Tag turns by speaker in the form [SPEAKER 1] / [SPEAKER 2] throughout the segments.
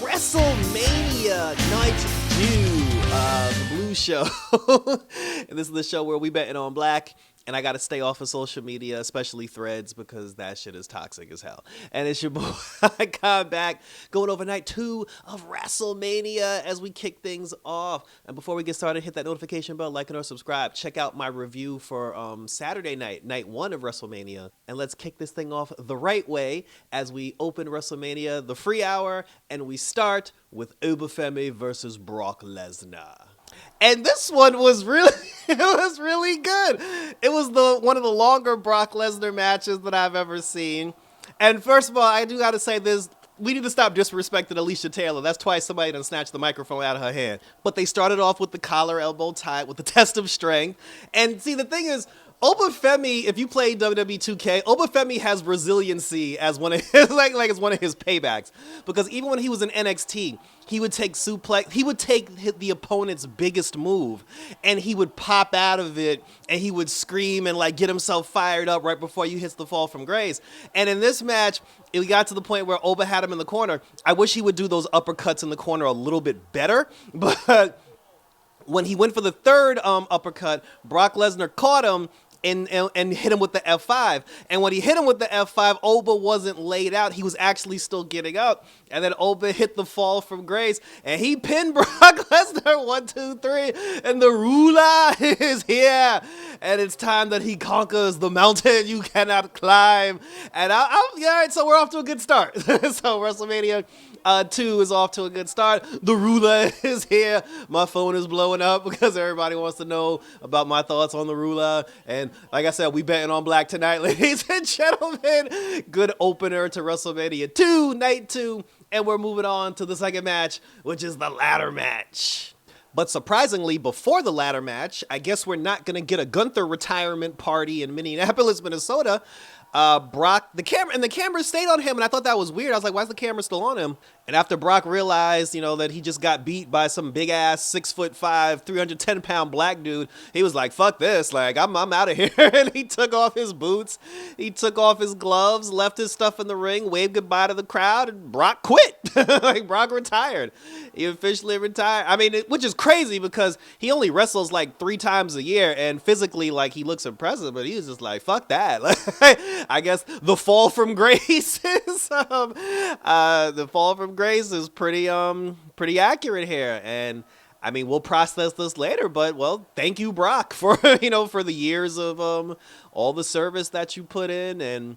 [SPEAKER 1] WrestleMania Night 2, the Blue Show. And this is the show where we betting on black. And I got to stay off of social media, especially threads, because that shit is toxic as hell. And it's your boy, Con back, going over night 2 of WrestleMania as we kick things off. And before we get started, hit that notification bell, like it or subscribe. Check out my review for Saturday night 1 of WrestleMania. And let's kick this thing off the right way as we open WrestleMania, the free hour, and we start with Obafemi versus Brock Lesnar. And this one was really, it was really good. It was one of the longer Brock Lesnar matches that I've ever seen. And first of all, I do got to say this. We need to stop disrespecting Alicia Taylor. That's twice somebody done snatched the microphone out of her hand. But they started off with the collar elbow tie, with the test of strength. And see, the thing is, Obafemi, if you play WWE 2K, Obafemi has resiliency as one of his as one of his paybacks, because even when he was in NXT, he would take the opponent's biggest move, and he would pop out of it, and he would scream and get himself fired up right before you hit the fall from grace. And in this match, it got to the point where Oba had him in the corner. I wish he would do those uppercuts in the corner a little bit better, but when he went for the third uppercut, Brock Lesnar caught him and hit him with the F5. And when he hit him with the F5, Oba wasn't laid out. He was actually still getting up. And then Oba hit the fall from grace, and he pinned Brock Lesnar 1, 2, 3. And the ruler is here. And it's time that he conquers the mountain you cannot climb. And all right, so we're off to a good start. So WrestleMania 2 is off to a good start. The ruler is here. My phone is blowing up because everybody wants to know about my thoughts on the ruler. And like I said, we betting on black tonight, ladies and gentlemen. Good opener to WrestleMania 2, night 2. And we're moving on to the second match, which is the ladder match. But surprisingly, before the ladder match, I guess we're not going to get a Gunther retirement party in Minneapolis, Minnesota. Brock, the camera stayed on him, and I thought that was weird. I was like, why is the camera still on him? And after Brock realized, that he just got beat by some big ass 6'5", 310-pound black dude, he was like, fuck this, I'm out of here. And he took off his boots, he took off his gloves, left his stuff in the ring, waved goodbye to the crowd, and Brock quit. Brock retired. He officially retired. I mean, which is crazy because he only wrestles 3 times a year, and physically, he looks impressive, but he was just like, fuck that. I guess the fall from grace is pretty accurate here. And I mean, we'll process this later, but thank you, Brock, for for the years of all the service that you put in. And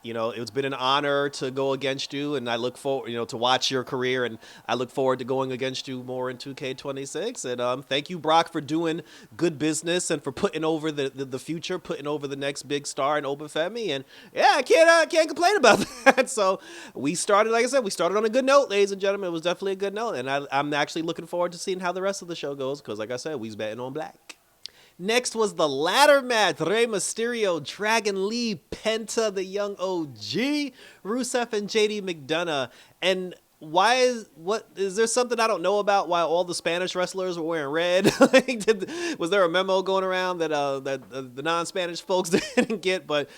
[SPEAKER 1] it's been an honor to go against you, and I look forward, to watch your career, and I look forward to going against you more in 2K26. And thank you, Brock, for doing good business and for putting over the future, putting over the next big star in Obafemi. And yeah, I can't complain about that. So we started, like I said, on a good note, ladies and gentlemen. It was definitely a good note, and I'm actually looking forward to seeing how the rest of the show goes, because, like I said, we's betting on black. Next was the ladder match. Rey Mysterio, Dragon Lee, Penta, the young OG, Rusev, and JD McDonough. And is there something I don't know about why all the Spanish wrestlers were wearing red? Was there a memo going around that the non-Spanish folks didn't get? But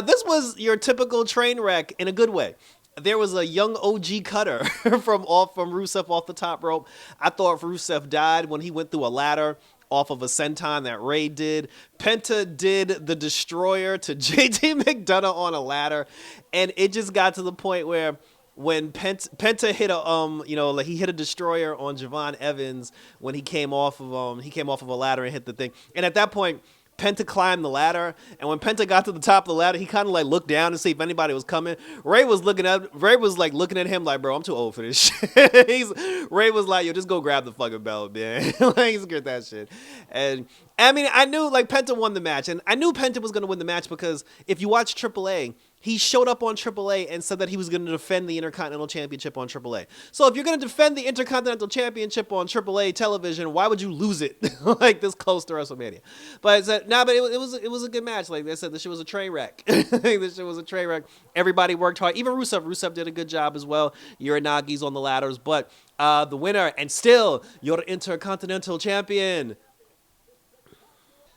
[SPEAKER 1] this was your typical train wreck in a good way. There was a young OG cutter from Rusev off the top rope. I thought Rusev died when he went through a ladder off of a senton that Ray did. Penta did the destroyer to JD McDonough on a ladder, and it just got to the point where when Penta hit he hit a destroyer on Javon Evans when he came off of a ladder and hit the thing. And at that point, Penta climbed the ladder, and when Penta got to the top of the ladder, he kind of looked down to see if anybody was coming. Ray was looking at him like, bro, I'm too old for this shit. Ray was like, yo, just go grab the fucking belt, man. He's get that shit. And I mean, I knew Penta won the match, and I knew Penta was gonna win the match because if you watch AAA, he showed up on AAA and said that he was going to defend the Intercontinental Championship on AAA. So if you're going to defend the Intercontinental Championship on AAA television, why would you lose it like this close to WrestleMania? But but it was a good match. Like they said, this shit was a train wreck. This shit was a train wreck. Everybody worked hard. Even Rusev did a good job as well. Uranagi's on the ladders, but the winner and still your Intercontinental Champion.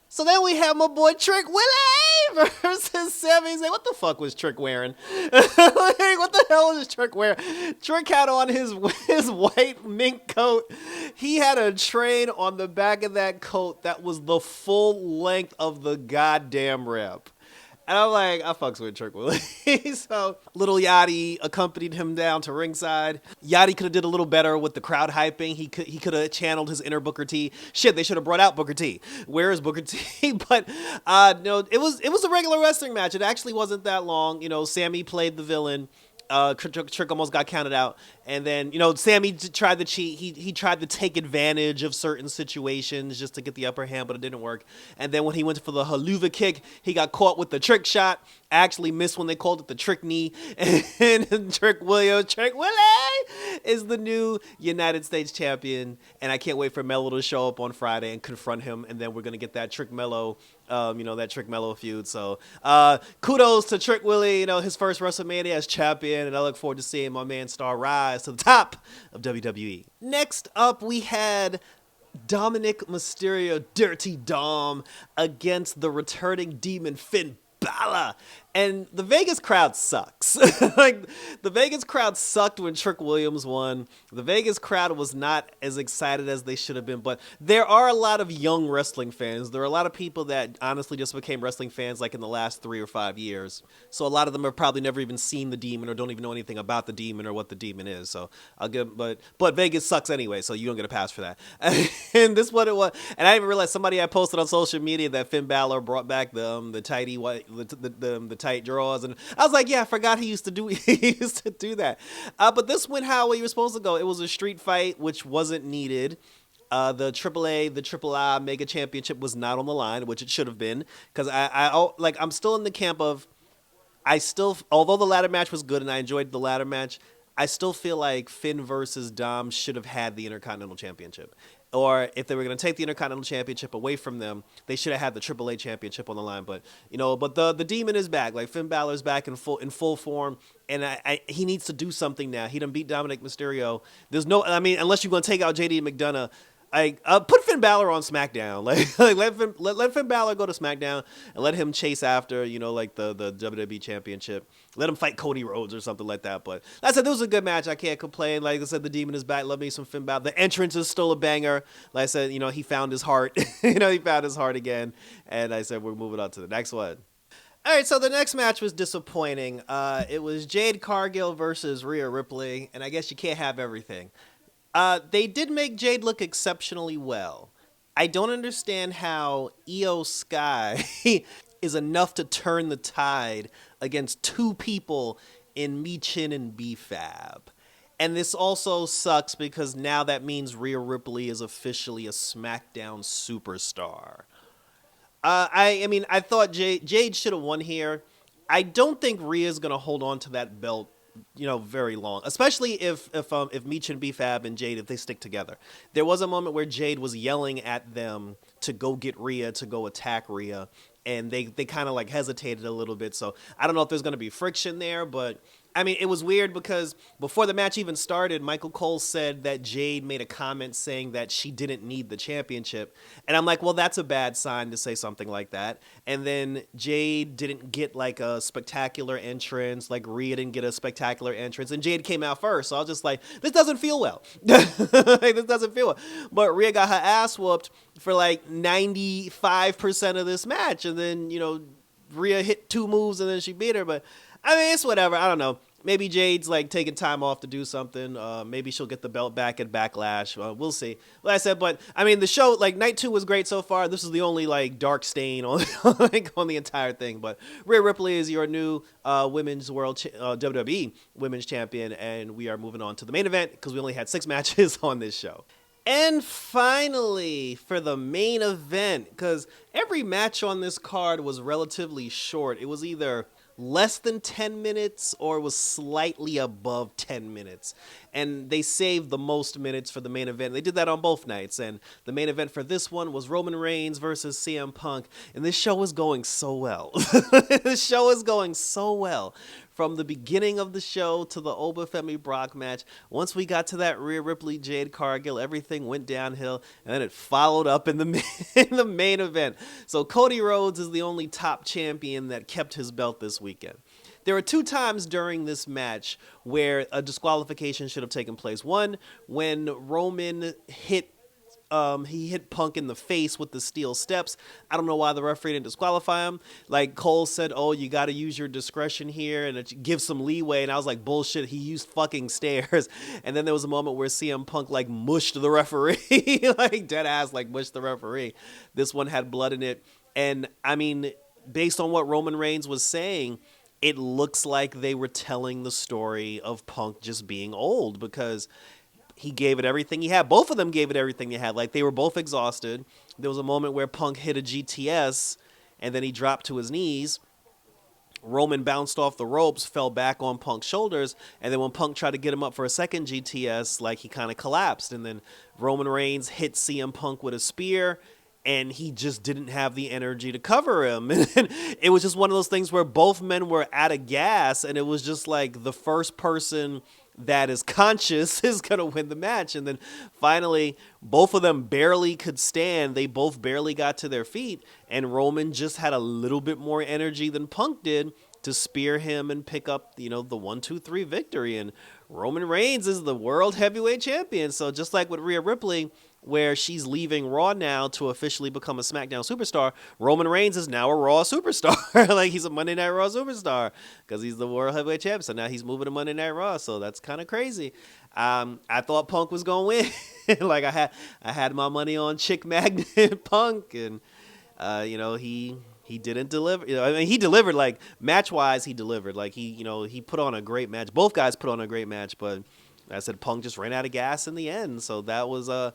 [SPEAKER 1] So then we have my boy Trick Willie versus Sami Zayn. What the fuck was Trick wearing? Like, what the hell is Trick wearing? Trick had on his white mink coat. He had a train on the back of that coat that was the full length of the goddamn rep. And I'm like, I fucks with Trick Willie. So little Yachty accompanied him down to ringside. Yachty could have did a little better with the crowd hyping. He could have channeled his inner Booker T. Shit, they should have brought out Booker T. Where is Booker T? But no, it was a regular wrestling match. It actually wasn't that long. You know, Sammy played the villain. Trick almost got counted out, and then Sammy tried to cheat. He tried to take advantage of certain situations just to get the upper hand, but it didn't work. And then when he went for the haluva kick, he got caught with the trick shot. Actually missed when they called it the trick knee. And Trick Willie is the new United States champion, and I can't wait for Mello to show up on Friday and confront him, and then we're gonna get that Trick Mello. That Trick Mello feud. So kudos to Trick Willie, his first WrestleMania as champion, and I look forward to seeing my man Star rise to the top of WWE. Next up, we had Dominic Mysterio, Dirty Dom, against the returning demon Finn Balor. And the Vegas crowd sucks. Like, the Vegas crowd sucked when Trick Williams won. The Vegas crowd was not as excited as they should have been, but there are a lot of young wrestling fans. There are a lot of people that honestly just became wrestling fans like in the last 3 or 5 years. So a lot of them have probably never even seen the Demon or don't even know anything about the Demon or what the Demon is. So I'll give, but Vegas sucks anyway, so you don't get a pass for that. And this is what it was. And I didn't even realize somebody had posted on social media that Finn Balor brought back the tighty white the tight drawers, and I was like, yeah, I forgot he used to do that. But this went how you were supposed to go. It was a street fight, which wasn't needed. The AAA, the III Mega Championship was not on the line, which it should have been, because I'm still in the camp of, although the ladder match was good and I enjoyed the ladder match, I still feel like Finn versus Dom should have had the Intercontinental Championship. Or if they were going to take the Intercontinental Championship away from them, they should have had the AAA Championship on the line. But the Demon is back. Like, Finn Balor's back in full form, and he needs to do something now. He done beat Dominic Mysterio. Unless you're going to take out JD McDonough. Put Finn Balor on SmackDown. Let Finn Balor go to SmackDown and let him chase after, the WWE Championship. Let him fight Cody Rhodes or something like that. But like I said, this was a good match. I can't complain. Like I said, the Demon is back. Love me some Finn Balor. The entrance is still a banger. Like I said, he found his heart. He found his heart again. And I said, we're moving on to the next one. All right, so the next match was disappointing. It was Jade Cargill versus Rhea Ripley, and I guess you can't have everything. They did make Jade look exceptionally well. I don't understand how Io Sky is enough to turn the tide against two people in Michin and B-Fab. And this also sucks because now that means Rhea Ripley is officially a SmackDown superstar. I thought Jade should have won here. I don't think Rhea's going to hold on to that belt very long, especially if Meech and B-Fab and Jade, if they stick together. There was a moment where Jade was yelling at them to go get Rhea, to go attack Rhea, and they kind of hesitated a little bit. So I don't know if there's going to be friction there, but it was weird because before the match even started, Michael Cole said that Jade made a comment saying that she didn't need the championship. And I'm like, well, that's a bad sign to say something like that. And then Jade didn't get a spectacular entrance, like Rhea didn't get a spectacular entrance, and Jade came out first. So I was just like, this doesn't feel well. This doesn't feel well. But Rhea got her ass whooped for 95% of this match. And then, Rhea hit 2 moves and then she beat her. But it's whatever. I don't know. Maybe Jade's taking time off to do something. Maybe she'll get the belt back at Backlash. We'll see. Like I said, but the show, night 2 was great so far. This is the only dark stain on on the entire thing. But Rhea Ripley is your new women's WWE Women's Champion, and we are moving on to the main event because we only had 6 matches on this show. And finally, for the main event, because every match on this card was relatively short. It was either less than 10 minutes or was slightly above 10 minutes. And they saved the most minutes for the main event. They did that on both nights. And the main event for this one was Roman Reigns versus CM Punk. And this show is going so well. This show is going so well. From the beginning of the show to the Obafemi Brock match, once we got to that Rhea Ripley Jade Cargill, everything went downhill, and then it followed up in the main event. So Cody Rhodes is the only top champion that kept his belt this weekend. There were 2 times during this match where a disqualification should have taken place. One, when Roman hit Punk in the face with the steel steps. I don't know why the referee didn't disqualify him. Like Cole said, oh, you got to use your discretion here and give some leeway. And I was like, bullshit, he used fucking stairs. And then there was a moment where CM Punk like mushed the referee, like dead ass, like mushed the referee. This one had blood in it. And I mean, based on what Roman Reigns was saying, it looks like they were telling the story of Punk just being old, because he gave it everything he had. Both of them gave it everything they had. Like, they were both exhausted. There was a moment where Punk hit a GTS, and then he dropped to his knees. Roman bounced off the ropes, fell back on Punk's shoulders, and then when Punk tried to get him up for a second GTS, like, he kind of collapsed. And then Roman Reigns hit CM Punk with a spear, and he just didn't have the energy to cover him. And it was just one of those things where both men were out of gas, and it was just like the first person that is conscious is going to win the match. And then finally, both of them barely could stand. They both barely got to their feet, and Roman just had a little bit more energy than Punk did to spear him and pick up, the 1-2-3 victory. And Roman Reigns is the world heavyweight champion. So just like with Rhea Ripley, where she's leaving Raw now to officially become a SmackDown superstar, Roman Reigns is now a Raw superstar. Like, he's a Monday Night Raw superstar because he's the world heavyweight champion. So now he's moving to Monday Night Raw. So that's kind of crazy. I thought Punk was going to win. Like, I had my money on Chick Magnet Punk, and he didn't deliver. I mean, he delivered, like, match-wise, he delivered. Like, he put on a great match. Both guys put on a great match, but I said Punk just ran out of gas in the end. So that was how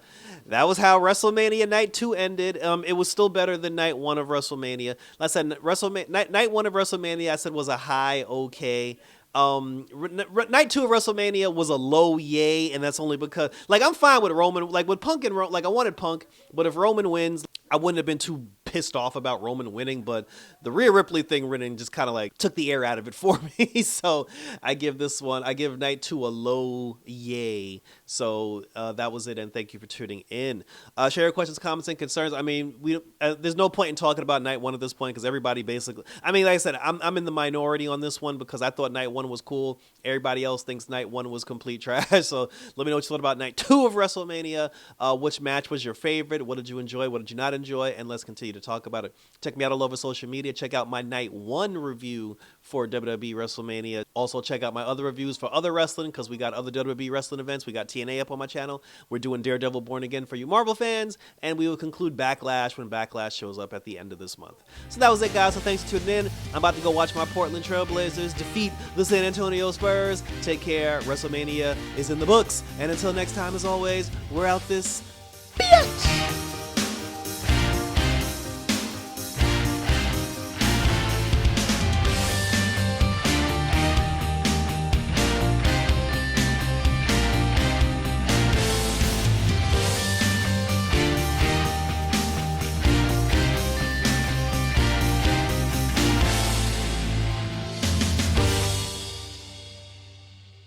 [SPEAKER 1] WrestleMania Night 2 ended. It was still better than Night 1 of WrestleMania. Like I said, Night 1 of WrestleMania, I said, was a high okay. Night 2 of WrestleMania was a low yay, and that's only because, like, I'm fine with Roman. Like, with Punk and like, I wanted Punk, but if Roman wins, I wouldn't have been too pissed off about Roman winning. But the Rhea Ripley thing winning just kind of like took the air out of it for me. So I give Night 2 a low yay. So that was it, and thank you for tuning in. Share your questions, comments, and concerns. I mean, there's no point in talking about Night 1 at this point, because everybody basically, I mean, like I said, I'm in the minority on this one because I thought Night 1 was cool. Everybody else thinks Night 1 was complete trash. So let me know what you thought about Night 2 of WrestleMania. Which match was your favorite? What did you enjoy? What did you not enjoy? And let's continue to talk about it. Check me out all over social media. Check out my Night 1 review for WWE WrestleMania. Also, check out my other reviews for other wrestling, because we got other WWE wrestling events. We got TNA up on my channel. We're doing Daredevil Born Again for you Marvel fans, and we will conclude Backlash when Backlash shows up at the end of this month. So that was it, guys. So thanks for tuning in. I'm about to go watch my Portland Trailblazers defeat the San Antonio Spurs. Take care. WrestleMania is in the books. And until next time, as always, we're out this bitch.